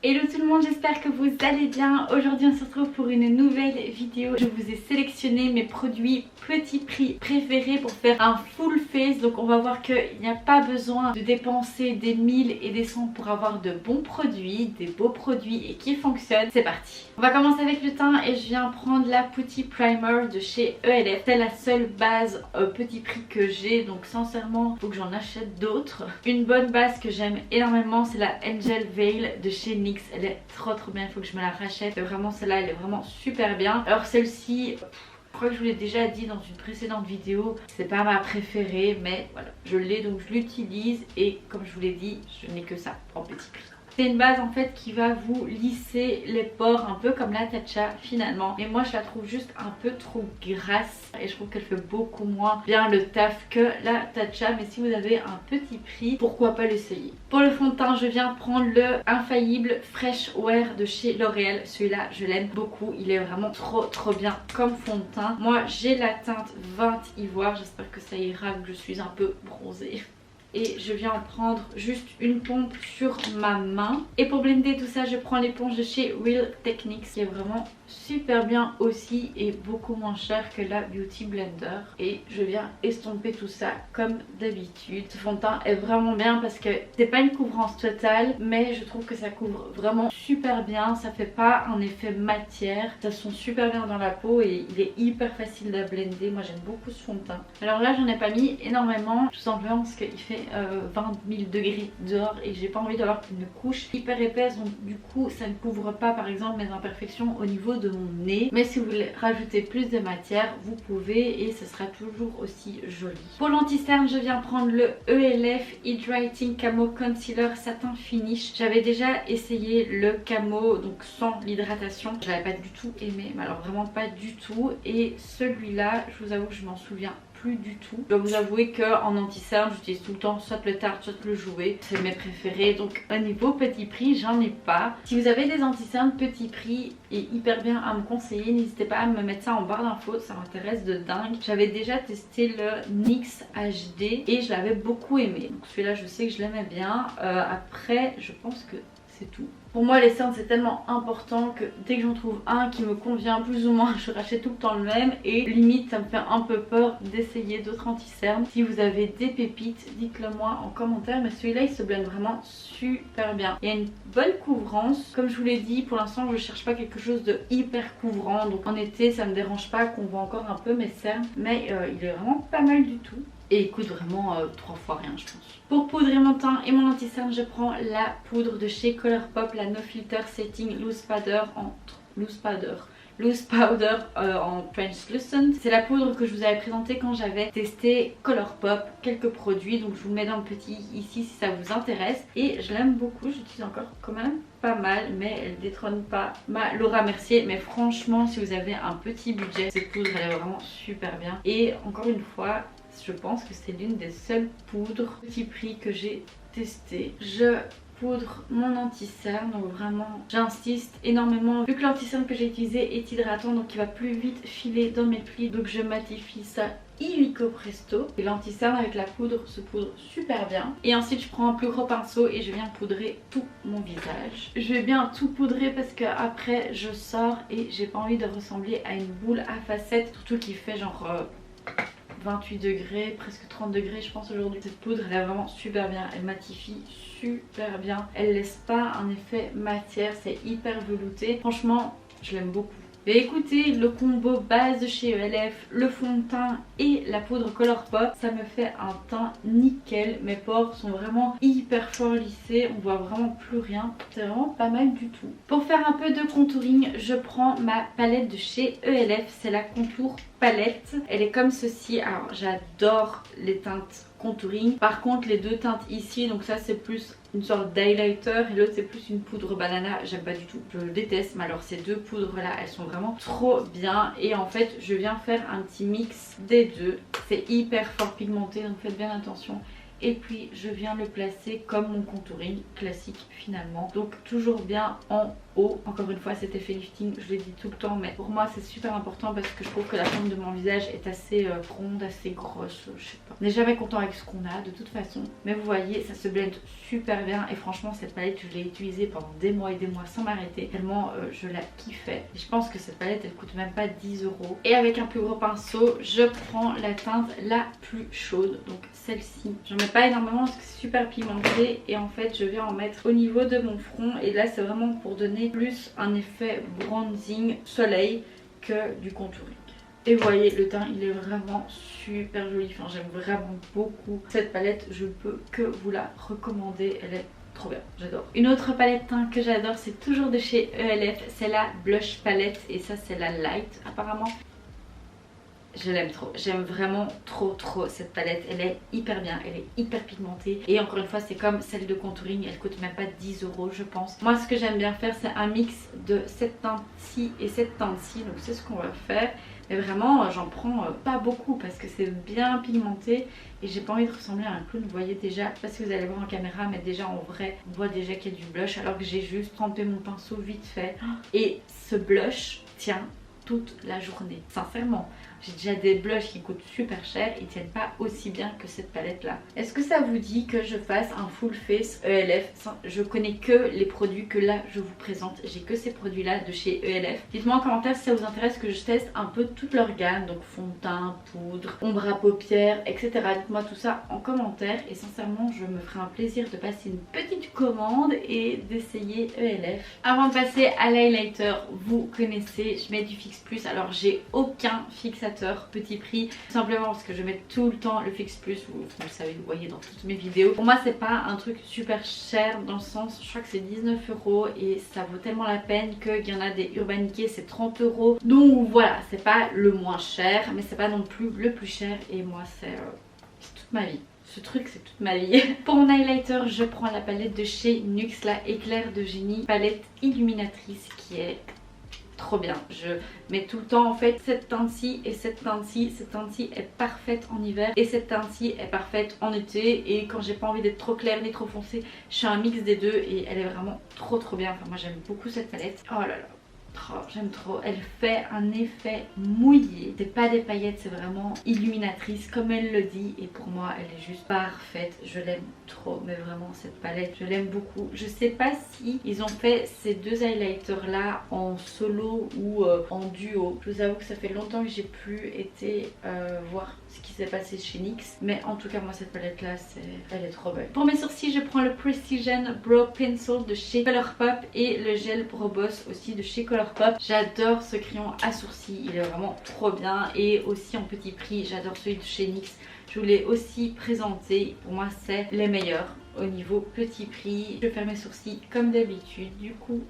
Hello tout le monde, j'espère que vous allez bien. Aujourd'hui on se retrouve pour une nouvelle vidéo. Je vous ai sélectionné mes produits petit prix préférés pour faire un full face. Donc on va voir qu'il n'y a pas besoin de dépenser des 1000 et des 100 pour avoir de bons produits, des beaux produits et qui fonctionnent. C'est parti. On va commencer avec le teint et je viens prendre la Putty Primer de chez ELF. C'est la seule base petit prix que j'ai, donc sincèrement il faut que j'en achète d'autres. Une bonne base que j'aime énormément, c'est la Angel Veil de chez NYX. Elle est trop bien, il faut que je me la rachète. Vraiment celle-là elle est vraiment super bien. Alors celle-ci, je crois que je vous l'ai déjà dit dans une précédente vidéo, c'est pas ma préférée, mais voilà, je l'ai donc je l'utilise et comme je vous l'ai dit, je n'ai que ça en petit prix. C'est une base en fait qui va vous lisser les pores un peu comme la Tatcha finalement. Mais moi je la trouve juste un peu trop grasse et je trouve qu'elle fait beaucoup moins bien le taf que la Tatcha. Mais si vous avez un petit prix, pourquoi pas l'essayer. Pour le fond de teint, je viens prendre le Infaillible Fresh Wear de chez L'Oréal. Celui-là je l'aime beaucoup, il est vraiment trop bien comme fond de teint. Moi j'ai la teinte 20 ivoire, j'espère que ça ira vu que je suis un peu bronzée. Et je viens en prendre juste une pompe sur ma main. Et pour blender tout ça, je prends l'éponge de chez Real Techniques qui est vraiment super bien aussi et beaucoup moins cher que la Beauty Blender. Et je viens estomper tout ça comme d'habitude. Ce fond de teint est vraiment bien parce que c'est pas une couvrance totale, mais je trouve que ça couvre vraiment super bien. Ça fait pas un effet matière, ça sent super bien dans la peau et il est hyper facile à blender. Moi j'aime beaucoup ce fond de teint. Alors là j'en ai pas mis énormément, tout simplement parce qu'il fait 20 000 degrés dehors et j'ai pas envie d'avoir une couche hyper épaisse, donc du coup ça ne couvre pas par exemple mes imperfections au niveau de mon nez. Mais si vous voulez rajouter plus de matière, vous pouvez et ce sera toujours aussi joli. Pour l'anti-cerne, je viens prendre le ELF Hydrating Camo Concealer Satin Finish. J'avais déjà essayé le camo donc sans l'hydratation, je l'avais pas du tout aimé, mais alors vraiment pas du tout. Et celui-là, je vous avoue que je m'en souviens plus du tout. Je dois vous avouer qu'en anti-cerne j'utilise tout le temps soit le Tarte soit le Jouet, c'est mes préférés. Donc au niveau petit prix j'en ai pas. Si vous avez des anti-cernes petit prix et hyper bien à me conseiller, n'hésitez pas à me mettre ça en barre d'infos, ça m'intéresse de dingue. J'avais déjà testé le NYX HD et je l'avais beaucoup aimé, donc celui-là je sais que je l'aimais bien. Après je pense que c'est tout. Pour moi les cernes c'est tellement important que dès que j'en trouve un qui me convient plus ou moins, je rachète tout le temps le même et limite ça me fait un peu peur d'essayer d'autres anti-cernes. Si vous avez des pépites, dites-le moi en commentaire, mais celui-là il se blende vraiment super bien. Il y a une bonne couvrance, comme je vous l'ai dit, pour l'instant je cherche pas quelque chose de hyper couvrant, donc en été ça me dérange pas qu'on voit encore un peu mes cernes, mais il est vraiment pas mal du tout. Et il coûte vraiment 3 fois rien je pense. Pour poudrer mon teint et mon anti-cerne, je prends la poudre de chez Colourpop, la No Filter Setting Loose Powder en Translucent. C'est la poudre que je vous avais présentée quand j'avais testé Colourpop, quelques produits, donc je vous le mets dans le petit ici si ça vous intéresse. Et je l'aime beaucoup, j'utilise encore quand même pas mal, mais elle détrône pas ma Laura Mercier. Mais franchement si vous avez un petit budget, cette poudre elle est vraiment super bien. Et encore une fois, je pense que c'est l'une des seules poudres petit prix que j'ai testé. Je poudre mon anti-cerne, donc vraiment j'insiste énormément vu que l'anti-cerne que j'ai utilisé est hydratant, donc il va plus vite filer dans mes plis, donc je matifie ça illico presto. Et l'anti-cerne avec la poudre se poudre super bien. Et ensuite je prends un plus gros pinceau et je viens poudrer tout mon visage. Je vais bien tout poudrer parce que après je sors et j'ai pas envie de ressembler à une boule à facettes, surtout qu'il fait genre 28 degrés, presque 30 degrés je pense aujourd'hui. Cette poudre elle est vraiment super bien, elle matifie super bien, elle laisse pas un effet matière, c'est hyper velouté, franchement je l'aime beaucoup. Et écoutez, le combo base de chez ELF, le fond de teint et la poudre Colourpop, ça me fait un teint nickel. Mes pores sont vraiment hyper fort lissés, on voit vraiment plus rien, c'est vraiment pas mal du tout. Pour faire un peu de contouring, je prends ma palette de chez ELF, c'est la Contour Palette. Elle est comme ceci, alors j'adore les teintes contouring. Par contre les deux teintes ici, donc ça c'est plus une sorte d'highlighter et l'autre c'est plus une poudre banana, j'aime pas du tout, je déteste. Mais alors ces deux poudres là elles sont vraiment trop bien et en fait je viens faire un petit mix des deux. C'est hyper fort pigmenté donc faites bien attention et puis je viens le placer comme mon contouring classique finalement. Donc toujours bien en haut. Encore une fois, cet effet lifting, je le dis tout le temps, mais pour moi c'est super important parce que je trouve que la forme de mon visage est assez ronde, assez grosse, je sais pas. On n'est jamais content avec ce qu'on a de toute façon, mais vous voyez, ça se blende super bien et franchement cette palette je l'ai utilisée pendant des mois et des mois sans m'arrêter, tellement je la kiffais. Et je pense que cette palette elle coûte même pas 10 €. Et avec un plus gros pinceau, je prends la teinte la plus chaude, donc celle-ci. J'en mets pas énormément parce que c'est super pigmenté et en fait je vais en mettre au niveau de mon front et là c'est vraiment pour donner plus un effet bronzing soleil que du contouring. Et vous voyez, le teint il est vraiment super joli, enfin j'aime vraiment beaucoup cette palette, je peux que vous la recommander, elle est trop bien, j'adore. Une autre palette teint que j'adore, c'est toujours de chez ELF, c'est la Blush Palette et ça c'est la Light apparemment. Je l'aime trop, j'aime vraiment trop cette palette, elle est hyper bien, elle est hyper pigmentée et encore une fois c'est comme celle de contouring, elle coûte même pas 10 € je pense. Moi ce que j'aime bien faire c'est un mix de cette teinte-ci et cette teinte-ci, donc c'est ce qu'on va faire. Mais vraiment j'en prends pas beaucoup parce que c'est bien pigmenté et j'ai pas envie de ressembler à un clown, vous voyez déjà, parce que vous allez voir en caméra mais déjà en vrai on voit déjà qu'il y a du blush alors que j'ai juste trempé mon pinceau vite fait et ce blush tient toute la journée, sincèrement. J'ai déjà des blushs qui coûtent super cher, ils tiennent pas aussi bien que cette palette là. Est-ce que ça vous dit que je fasse un full face ELF? Je connais que les produits que là je vous présente, j'ai que ces produits là de chez ELF. Dites-moi en commentaire si ça vous intéresse que je teste un peu toute leur gamme, donc fond de teint, poudre, ombre à paupières, etc. Dites-moi tout ça en commentaire et sincèrement je me ferai un plaisir de passer une petite commande et d'essayer ELF. Avant de passer à l'highlighter, vous connaissez, je mets du Fix Plus, alors j'ai aucun fixateur petit prix simplement parce que je mets tout le temps le Fix Plus, vous le savez, vous voyez dans toutes mes vidéos. Pour moi c'est pas un truc super cher dans le sens, je crois que c'est 19 € et ça vaut tellement la peine qu'il y en a des Urban Decay c'est 30 €, donc voilà, c'est pas le moins cher mais c'est pas non plus le plus cher et moi c'est toute ma vie. Ce truc c'est toute ma vie. Pour mon highlighter je prends la palette de chez NYX, la Éclair de Génie, palette illuminatrice qui est trop bien. Je mets tout le temps en fait cette teinte-ci et cette teinte-ci. Cette teinte-ci est parfaite en hiver et cette teinte-ci est parfaite en été. Et quand j'ai pas envie d'être trop claire ni trop foncée, je fais un mix des deux et elle est vraiment trop bien. Enfin moi j'aime beaucoup cette palette. Oh là là. J'aime trop, elle fait un effet mouillé, c'est pas des paillettes, c'est vraiment illuminatrice comme elle le dit et pour moi elle est juste parfaite, je l'aime trop, mais vraiment cette palette je l'aime beaucoup. Je sais pas si ils ont fait ces deux highlighters là en solo ou en duo, je vous avoue que ça fait longtemps que j'ai plus été voir ce qui s'est passé chez NYX, mais en tout cas moi cette palette là elle est trop belle. Pour mes sourcils je prends le Precision Brow Pencil de chez Colourpop et le gel Brow Boss aussi de chez Colourpop. J'adore ce crayon à sourcils, il est vraiment trop bien et aussi en petit prix, j'adore celui de chez NYX. Je vous l'ai aussi présenté, pour moi c'est les meilleurs au niveau petit prix. Je fais mes sourcils comme d'habitude du coup.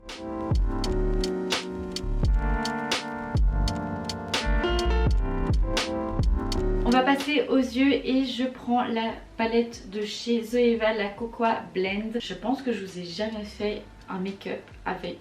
On va passer aux yeux et je prends la palette de chez Zoeva, la Cocoa Blend. Je pense que je vous ai jamais fait un make-up avec,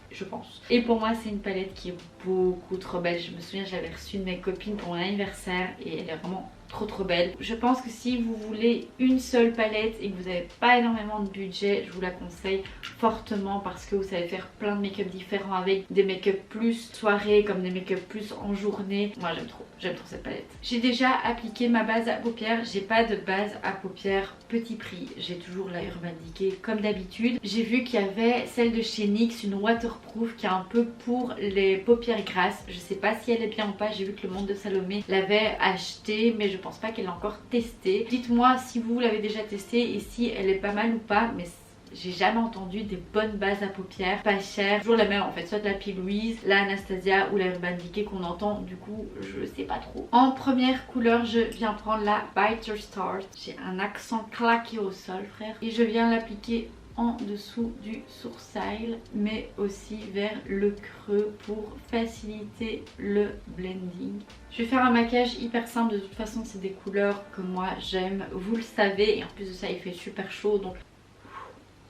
je pense. Et pour moi c'est une palette qui est beaucoup trop belle. Je me souviens j'avais reçu de mes copines pour mon anniversaire et elle est vraiment trop belle. Je pense que si vous voulez une seule palette et que vous n'avez pas énormément de budget, je vous la conseille fortement parce que vous savez faire plein de make-up différents avec des make-up plus soirée comme des make-up plus en journée. Moi j'aime trop cette palette. J'ai déjà appliqué ma base à paupières, j'ai pas de base à paupières petit prix, j'ai toujours la Urban Decay comme d'habitude. J'ai vu qu'il y avait celle de chez NYX, une waterproof qui est un peu pour les paupières grasses. Je sais pas si elle est bien ou pas, j'ai vu que le Monde de Salomé l'avait achetée mais je pense pas qu'elle l'a encore testée. Dites-moi si vous l'avez déjà testée et si elle est pas mal ou pas, mais j'ai jamais entendu des bonnes bases à paupières pas chères, toujours la même en fait, soit de la P. Louise, la Anastasia ou la Urban Decay qu'on entend, du coup je sais pas trop. En première couleur je viens prendre la Bite Your Stars, j'ai un accent claqué au sol frère et je viens l'appliquer en dessous du sourcil mais aussi vers le creux pour faciliter le blending. Je vais faire un maquillage hyper simple, de toute façon c'est des couleurs que moi j'aime, vous le savez, et en plus de ça il fait super chaud donc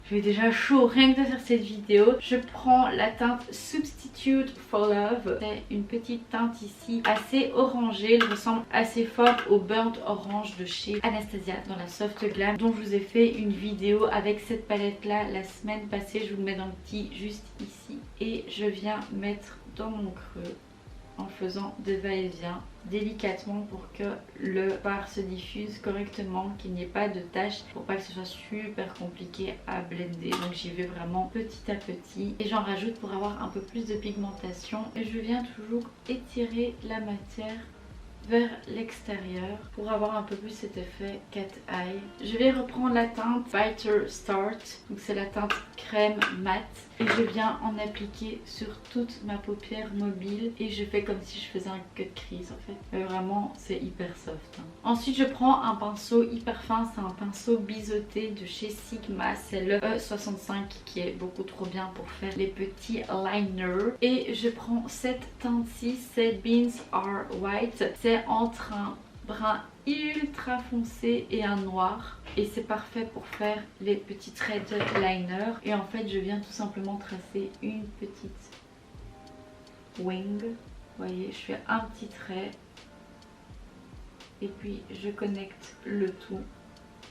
J'ai déjà chaud rien que de faire cette vidéo. Je prends la teinte Substitute for Love. C'est une petite teinte ici assez orangée. Elle ressemble assez fort au Burnt Orange de chez Anastasia dans la Soft Glam, dont je vous ai fait une vidéo avec cette palette là la semaine passée. Je vous le mets dans le petit juste ici. Et je viens mettre dans mon creux en faisant des va-et-vient délicatement pour que le fard se diffuse correctement, qu'il n'y ait pas de taches, pour pas que ce soit super compliqué à blender. Donc j'y vais vraiment petit à petit et j'en rajoute pour avoir un peu plus de pigmentation. Et je viens toujours étirer la matière vers l'extérieur pour avoir un peu plus cet effet cat eye. Je vais reprendre la teinte Biter Start, donc c'est la teinte crème mat, et je viens en appliquer sur toute ma paupière mobile et je fais comme si je faisais un cut crease en fait. Mais vraiment c'est hyper soft. Ensuite je prends un pinceau hyper fin, c'est un pinceau biseauté de chez Sigma, c'est le E65 qui est beaucoup trop bien pour faire les petits liners. Et je prends cette teinte-ci, c'est Beans Are White, c'est entre un brun ultra foncé et un noir, et c'est parfait pour faire les petits traits de liner. Et en fait je viens tout simplement tracer une petite wing, vous voyez, je fais un petit trait et puis je connecte le tout.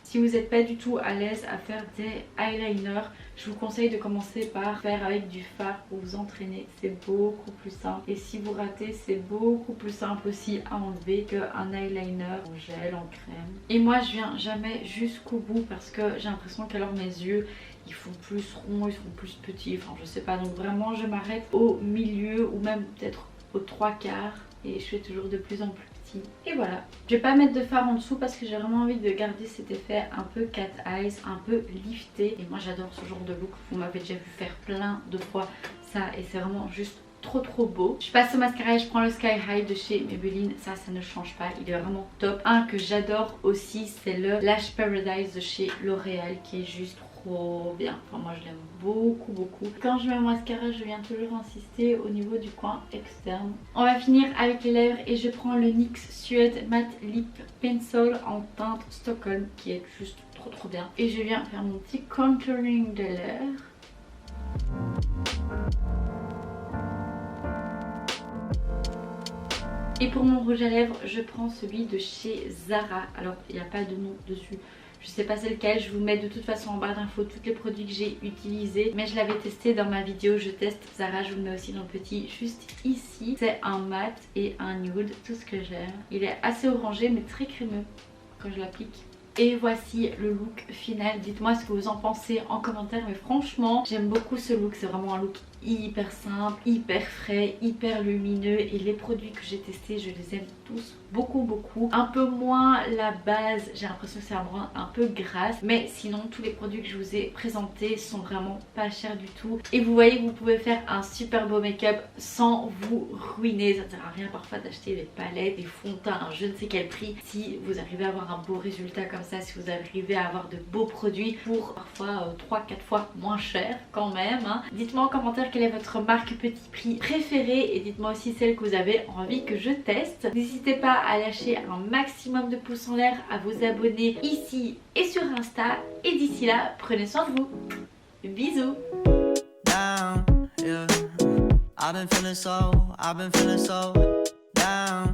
Si vous n'êtes pas du tout à l'aise à faire des eyeliners, je vous conseille de commencer par faire avec du fard pour vous entraîner. C'est beaucoup plus simple. Et si vous ratez, c'est beaucoup plus simple aussi à enlever qu'un eyeliner en gel, en crème. Et moi, je viens jamais jusqu'au bout parce que j'ai l'impression qu'alors mes yeux, ils font plus ronds, ils sont plus petits. Enfin, je sais pas. Donc vraiment, je m'arrête au milieu ou même peut-être aux 3/4. Et je fais toujours de plus en plus. Et voilà, je vais pas mettre de fard en dessous parce que j'ai vraiment envie de garder cet effet un peu cat eyes, un peu lifté. Et moi j'adore ce genre de look, vous m'avez déjà vu faire plein de fois ça et c'est vraiment juste trop beau. Je passe au mascara et je prends le Sky High de chez Maybelline. Ça ne change pas, il est vraiment top. Un que j'adore aussi, c'est le Lash Paradise de chez L'Oréal qui est juste trop bien. Enfin moi je l'aime beaucoup. Quand je mets un mascara, je viens toujours insister au niveau du coin externe. On va finir avec les lèvres et je prends le NYX Suede Matte Lip Pencil en teinte Stockholm qui est juste trop bien. Et je viens faire mon petit contouring de lèvres. Et pour mon rouge à lèvres, je prends celui de chez Zara. Alors il n'y a pas de nom dessus. Je sais pas c'est lequel, je vous mets de toute façon en barre d'infos tous les produits que j'ai utilisés. Mais je l'avais testé dans ma vidéo je teste Zara, je vous le mets aussi dans le petit juste ici. C'est un mat et un nude, tout ce que j'aime. Il est assez orangé mais très crémeux quand je l'applique. Et voici le look final. Dites-moi ce que vous en pensez en commentaire. Mais franchement, j'aime beaucoup ce look. C'est vraiment un look hyper simple, hyper frais, hyper lumineux. Et les produits que j'ai testés, je les aime tous beaucoup. Un peu moins la base, j'ai l'impression que c'est un peu grasse. Mais sinon, tous les produits que je vous ai présentés sont vraiment pas chers du tout. Et vous voyez que vous pouvez faire un super beau make-up sans vous ruiner. Ça ne sert à rien parfois d'acheter des palettes, des fonds de teint à je ne sais quel prix. Si vous arrivez à avoir un beau résultat comme ça, si vous arrivez à avoir de beaux produits pour parfois 3-4 fois moins cher quand même. Dites-moi en commentaire quelle est votre marque petit prix préférée et dites-moi aussi celle que vous avez envie que je teste. N'hésitez pas à lâcher un maximum de pouces en l'air, à vous abonner ici et sur Insta. Et d'ici là, prenez soin de vous. Bisous. Down, yeah. I've been feeling so down.